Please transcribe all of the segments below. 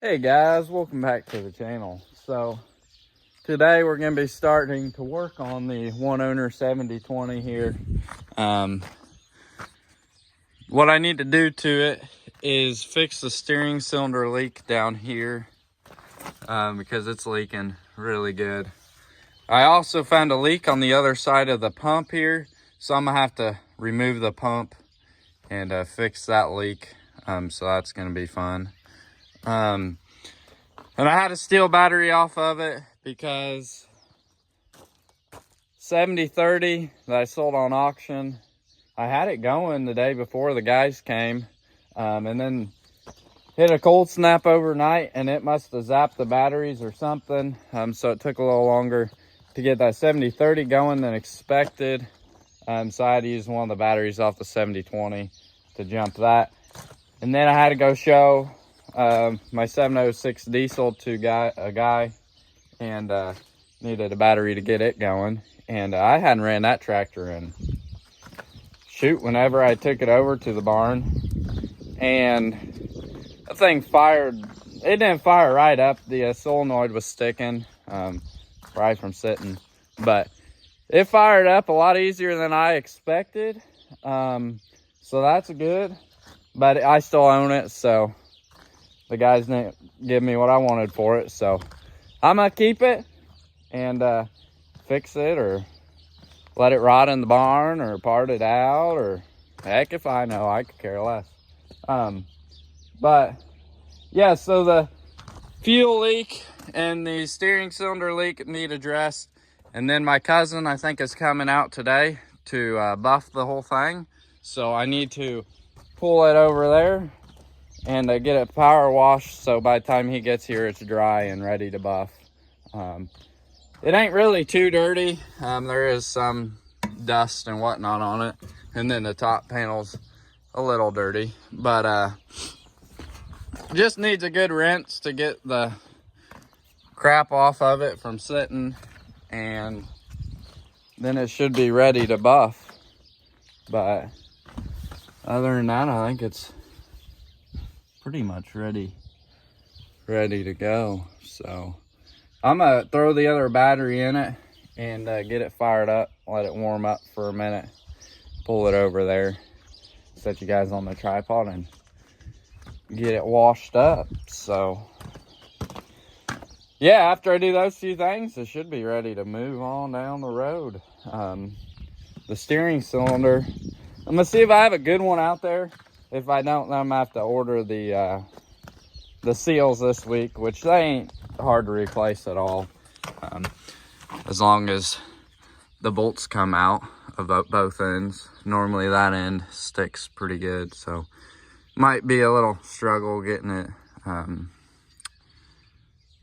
Hey guys, welcome back to the channel. So today we're going to be starting to work on the OWNER 7020 here. What I need to do to it is fix the steering cylinder leak down here because it's leaking really good. I also found a leak on the other side of the pump here, so I'm going to have to remove the pump and fix that leak. So that's going to be fun. And I had a steel battery off of it because 7030 that I sold on auction, I had it going the day before the guys came, and then hit a cold snap overnight and it must have zapped the batteries or something. So it took a little longer to get that 7030 going than expected. So I had to use one of the batteries off the 7020 to jump that. And then I had to go show my 706 diesel to a guy and needed a battery to get it going. And I hadn't ran that tractor in whenever I took it over to the barn, and the thing fired. It didn't fire right up. The solenoid was sticking, probably from sitting, but it fired up a lot easier than I expected. So that's good, but I still own it, so the guys didn't give me what I wanted for it, so I'm gonna keep it and fix it, or let it rot in the barn, or part it out, or heck if I know, I could care less. But yeah, so the fuel leak and the steering cylinder leak need addressed, and then my cousin, I think, is coming out today to buff the whole thing, so I need to pull it over there and get it power washed, so by the time he gets here it's dry and ready to buff. It ain't really too dirty. There is some dust and whatnot on it, and then the top panel's a little dirty, but just needs a good rinse to get the crap off of it from sitting, and then it should be ready to buff. But other than that, I think it's pretty much ready to go. So I'm gonna throw the other battery in it and get it fired up, let it warm up for a minute, pull it over there, set you guys on the tripod, and get it washed up. So yeah, after I do those few things, it should be ready to move on down the road. The steering cylinder, I'm gonna see if I have a good one out there. If I don't, then I'm gonna have to order the seals this week, which they ain't hard to replace at all, as long as the bolts come out of both ends. Normally that end sticks pretty good, so might be a little struggle getting it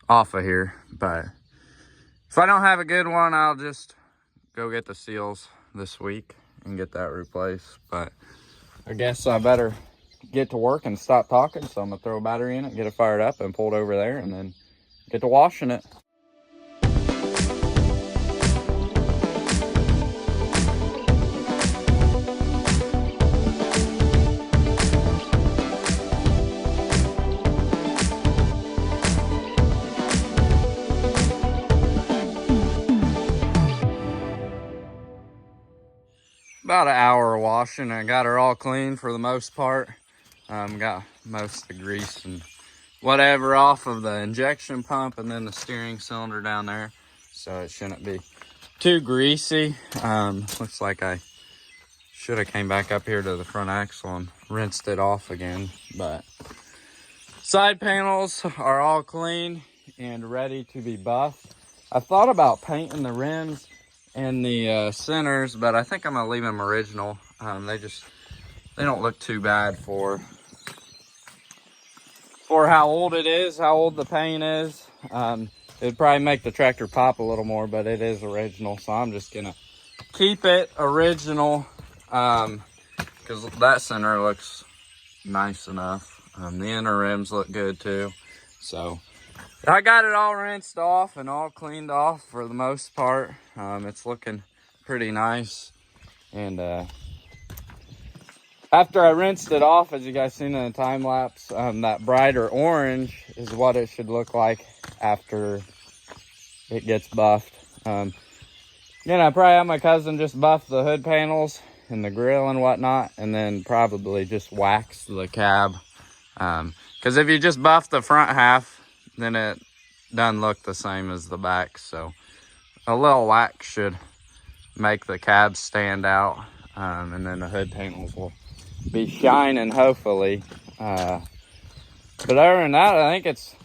off of here. But if I don't have a good one, I'll just go get the seals this week and get that replaced. But I guess I better get to work and stop talking, so I'm gonna throw a battery in it, get it fired up, and pull it over there, and then get to washing it. About an hour of washing. I got her all clean for the most part. Got most of the grease and whatever off of the injection pump, and then the steering cylinder down there, so it shouldn't be too greasy. Looks like I should have came back up here to the front axle and rinsed it off again. But side panels are all clean and ready to be buffed. I thought about painting the rims and the centers, but I think I'm gonna leave them original. They don't look too bad for how old it is, how old the paint is. It'd probably make the tractor pop a little more, but it is original, so I'm just gonna keep it original, because that center looks nice enough. The inner rims look good too. So I got it all rinsed off and all cleaned off for the most part. It's looking pretty nice. And after I rinsed it off, as you guys seen in the time lapse, that brighter orange is what it should look like after it gets buffed. Again, I probably have my cousin just buff the hood panels and the grill and whatnot, and then probably just wax the cab. Because if you just buff the front half, then it doesn't look the same as the back. So a little wax should make the cab stand out, and then the hood panels will be shining, hopefully. But other than that, I think it's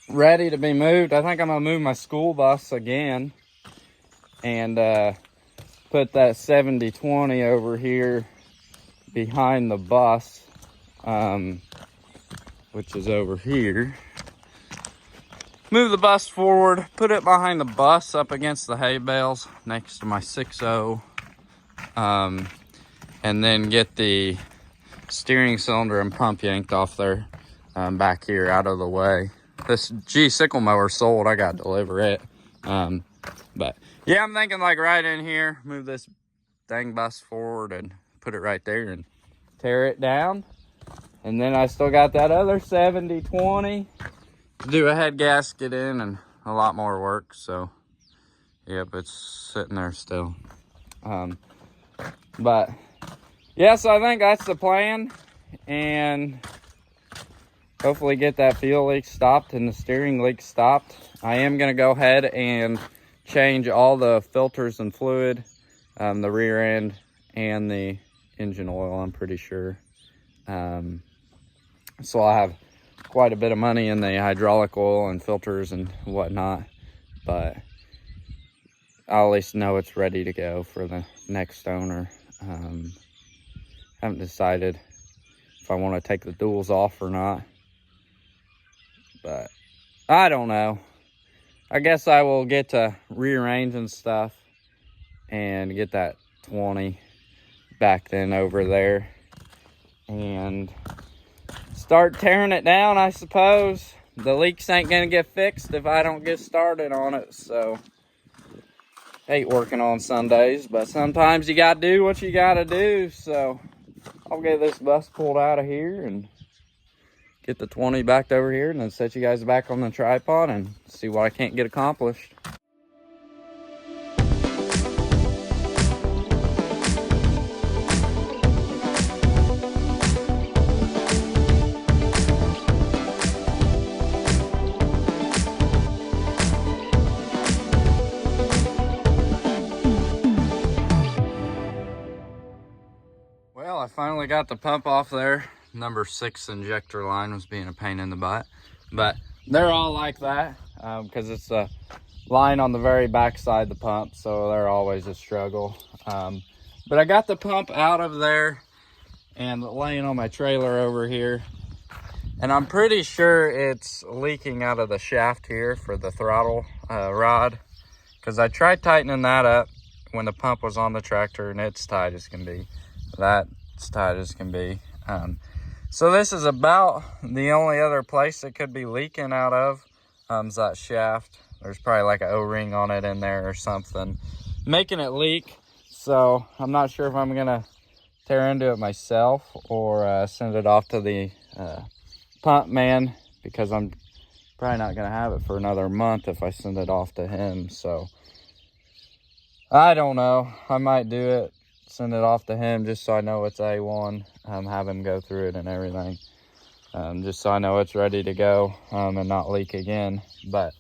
ready to be moved. I think I'm gonna move my school bus again and put that 70-20 over here behind the bus, which is over here. Move the bus forward, put it behind the bus up against the hay bales next to my 6.0, and then get the steering cylinder and pump yanked off there, back here out of the way. This sickle mower sold, I got to deliver it. But yeah, I'm thinking like right in here, move this dang bus forward and put it right there and tear it down. And then I still got that other 70-20 to do a head gasket in and a lot more work. So yep, it's sitting there still. But yeah, so I think that's the plan, and hopefully get that fuel leak stopped and the steering leak stopped. I am gonna go ahead and change all the filters and fluid, the rear end and the engine oil, I'm pretty sure. So I'll have quite a bit of money in the hydraulic oil and filters and whatnot, but I'll at least know it's ready to go for the next owner. Haven't decided if I want to take the duals off or not, but I don't know. I guess I will get to rearranging stuff and get that 20 back then over there and start tearing it down, I suppose. The leaks ain't gonna get fixed if I don't get started on it, so hate working on Sundays, but sometimes you gotta do what you gotta do. So I'll get this bus pulled out of here and get the 20 back over here, and then set you guys back on the tripod and see what I can't get accomplished. Well, I finally got the pump off there. Number 6 injector line was being a pain in the butt, but they're all like that because it's a line on the very back side of the pump, so they're always a struggle. But I got the pump out of there and laying on my trailer over here, and I'm pretty sure it's leaking out of the shaft here for the throttle rod, because I tried tightening that up when the pump was on the tractor, and it's tight as can be. That's tight as can be. So this is about the only other place it could be leaking out of, is that shaft. There's probably like an O-ring on it in there or something, making it leak. So I'm not sure if I'm gonna tear into it myself or send it off to the pump man, because I'm probably not gonna have it for another month if I send it off to him. So I don't know, I might do it, send it off to him just so I know it's A1, have him go through it and everything, just so I know it's ready to go and not leak again. But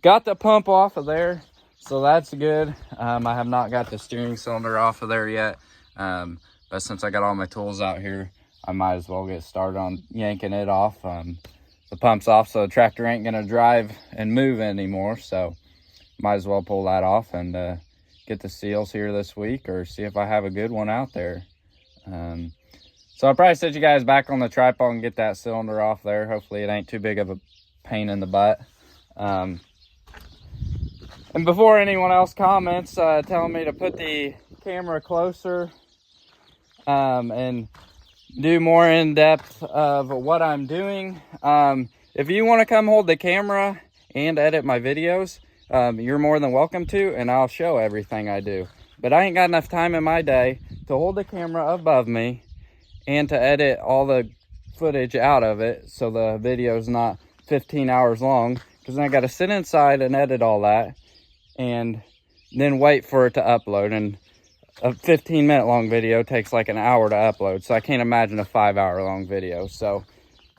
got the pump off of there, so that's good. I have not got the steering cylinder off of there yet, but since I got all my tools out here, I might as well get started on yanking it off. The pump's off, so the tractor ain't gonna drive and move anymore, so might as well pull that off and get the seals here this week, or see if I have a good one out there. So I'll probably set you guys back on the tripod and get that cylinder off there. Hopefully it ain't too big of a pain in the butt. And before anyone else comments telling me to put the camera closer and do more in depth of what I'm doing, if you want to come hold the camera and edit my videos, you're more than welcome to, and I'll show everything I do. But I ain't got enough time in my day to hold the camera above me and to edit all the footage out of it, so the video's not 15 hours long, because then I got to sit inside and edit all that and then wait for it to upload. And a 15-minute long video takes like an hour to upload, so I can't imagine a 5-hour long video. So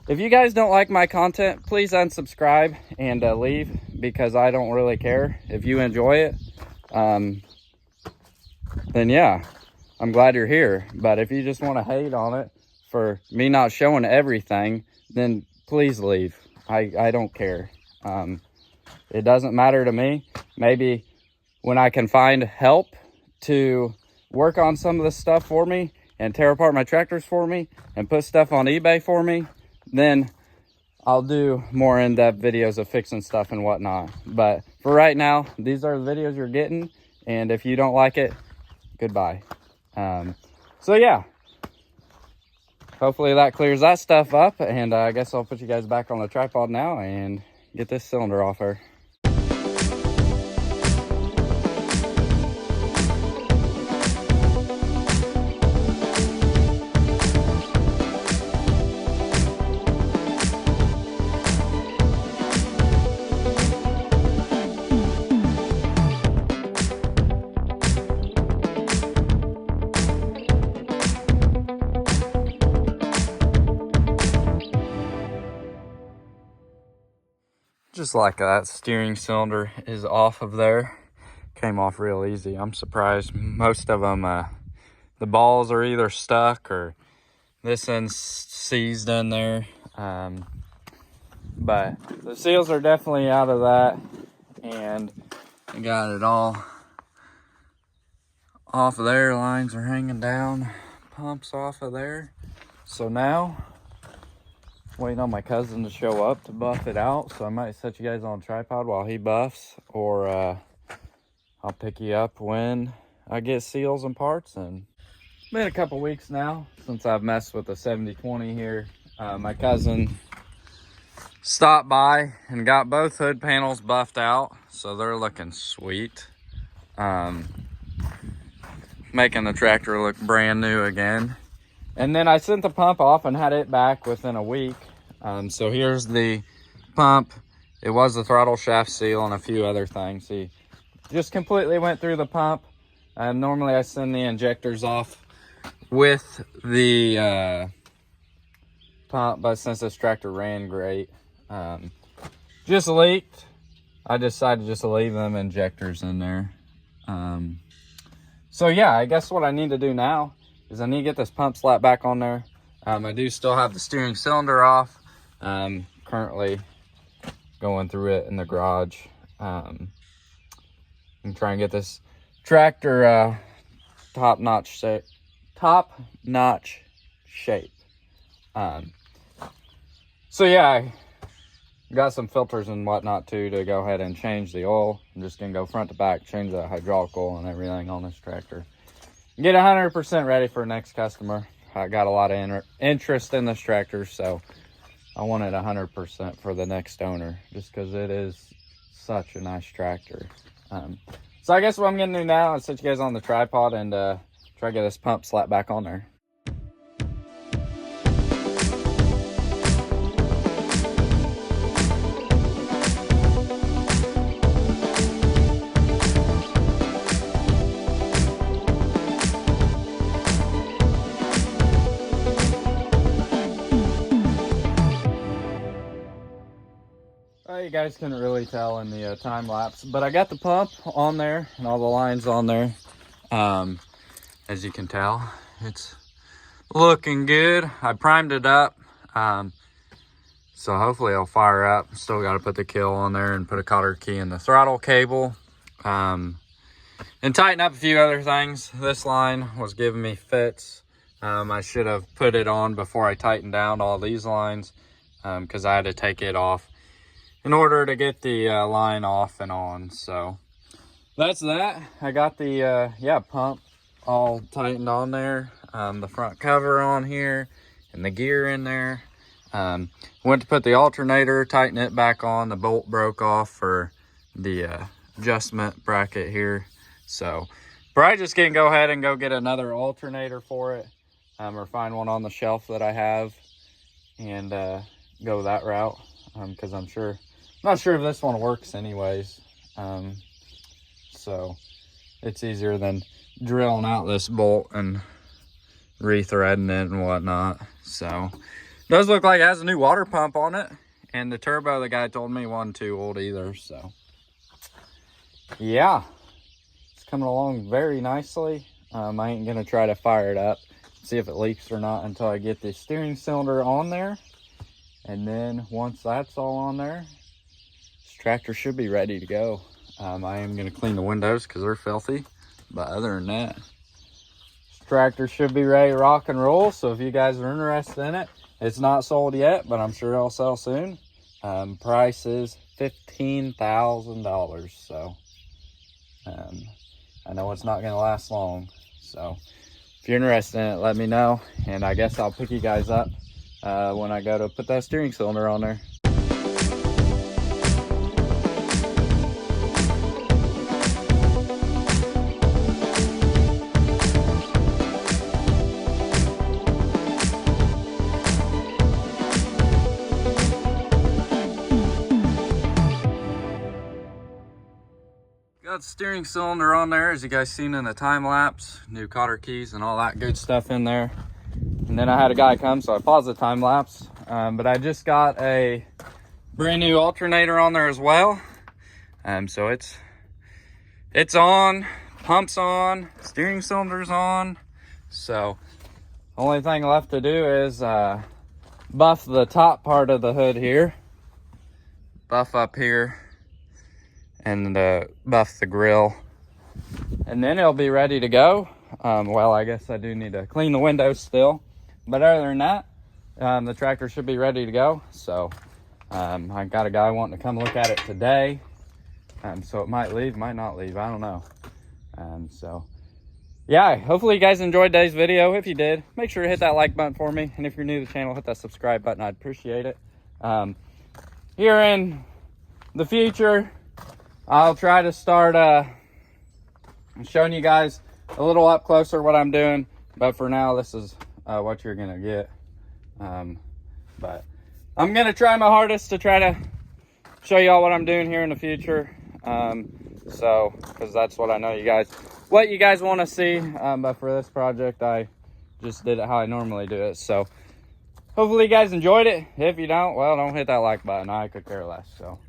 if you guys don't like my content, please unsubscribe and leave, because I don't really care. If you enjoy it, then yeah, I'm glad you're here. But if you just want to hate on it for me not showing everything, then please leave. I don't care. It doesn't matter to me. Maybe when I can find help to work on some of this stuff for me and tear apart my tractors for me and put stuff on eBay for me, then I'll do more in-depth videos of fixing stuff and whatnot. But for right now, these are the videos you're getting, and if you don't like it, goodbye. So yeah, hopefully that clears that stuff up, and I guess I'll put you guys back on the tripod now and get this cylinder off her. Just like that, steering cylinder is off of there. Came off real easy. I'm surprised. Most of them, the balls are either stuck or this end's seized in there. But the seals are definitely out of that, and I got it all off of there. Lines are hanging down, pumps off of there. So now, waiting on my cousin to show up to buff it out, so I might set you guys on a tripod while he buffs, or I'll pick you up when I get seals and parts. And it's been a couple weeks now since I've messed with the 7020 here. My cousin stopped by and got both hood panels buffed out, so they're looking sweet. Making the tractor look brand new again. And then I sent the pump off and had it back within a week. So here's the pump. It was the throttle shaft seal and a few other things. He just completely went through the pump. Normally I send the injectors off with the pump, but since this tractor ran great, just leaked, I decided just to leave them injectors in there. So yeah, I guess what I need to do now is I need to get this pump slap back on there. I do still have the steering cylinder off. Currently going through it in the garage. I'm trying to get this tractor top-notch shape. So yeah, I got some filters and whatnot too to go ahead and change the oil. I'm just gonna go front to back, change the hydraulic oil and everything on this tractor. Get 100% ready for next customer. I got a lot of interest in this tractor, so I wanted 100% for the next owner, just because it is such a nice tractor. So I guess what I'm gonna do now is set you guys on the tripod and try to get this pump slapped back on there. You guys couldn't really tell in the time lapse, but I got the pump on there and all the lines on there. As you can tell, it's looking good. I primed it up, so hopefully it'll fire up. Still got to put the kill on there and put a cotter key in the throttle cable, and tighten up a few other things. This line was giving me fits. I should have put it on before I tightened down all these lines, because I had to take it off in order to get the line off and on. So that's that. I got the pump all tightened on there, the front cover on here and the gear in there. Went to put the alternator, tighten it back on. The bolt broke off for the adjustment bracket here, so probably just gonna go ahead and go get another alternator for it, or find one on the shelf that I have and go that route. because I'm not sure if this one works anyways. So it's easier than drilling out this bolt and rethreading it and whatnot. So it does look like it has a new water pump on it, and the turbo, the guy told me, wasn't too old either. So yeah, it's coming along very nicely. I ain't gonna try to fire it up, see if it leaks or not, until I get the steering cylinder on there. And then once that's all on there, this tractor should be ready to go. I am gonna clean the windows because they're filthy, but other than that, this tractor should be ready to rock and roll. So if you guys are interested in it, it's not sold yet, but I'm sure it'll sell soon. Price is $15,000. So I know it's not gonna last long. So if you're interested in it, let me know, and I guess I'll pick you guys up when I go to put that steering cylinder on there. Got the steering cylinder on there, as you guys seen in the time lapse. New cotter keys and all that good stuff in there. And then I had a guy come, so I paused the time lapse. But I just got a brand new alternator on there as well. So it's on, pump's on, steering cylinder's on. So only thing left to do is buff the top part of the hood here, buff up here, and buff the grill, and then it'll be ready to go. Well, I guess I do need to clean the windows still, but other than that, the tractor should be ready to go. So I got a guy wanting to come look at it today, so it might leave, might not leave, I don't know. So yeah, hopefully you guys enjoyed today's video. If you did, make sure to hit that like button for me, and if you're new to the channel, hit that subscribe button. I'd appreciate it. Here in the future, I'll try to start showing you guys a little up closer what I'm doing, but for now, this is what you're gonna get. But I'm gonna try my hardest to try to show y'all what I'm doing here in the future. So, because that's what I know what you guys want to see. But for this project, I just did it how I normally do it. So hopefully you guys enjoyed it. If you don't, well, don't hit that like button. I could care less. So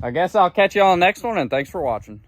I guess I'll catch you on the next one, and thanks for watching.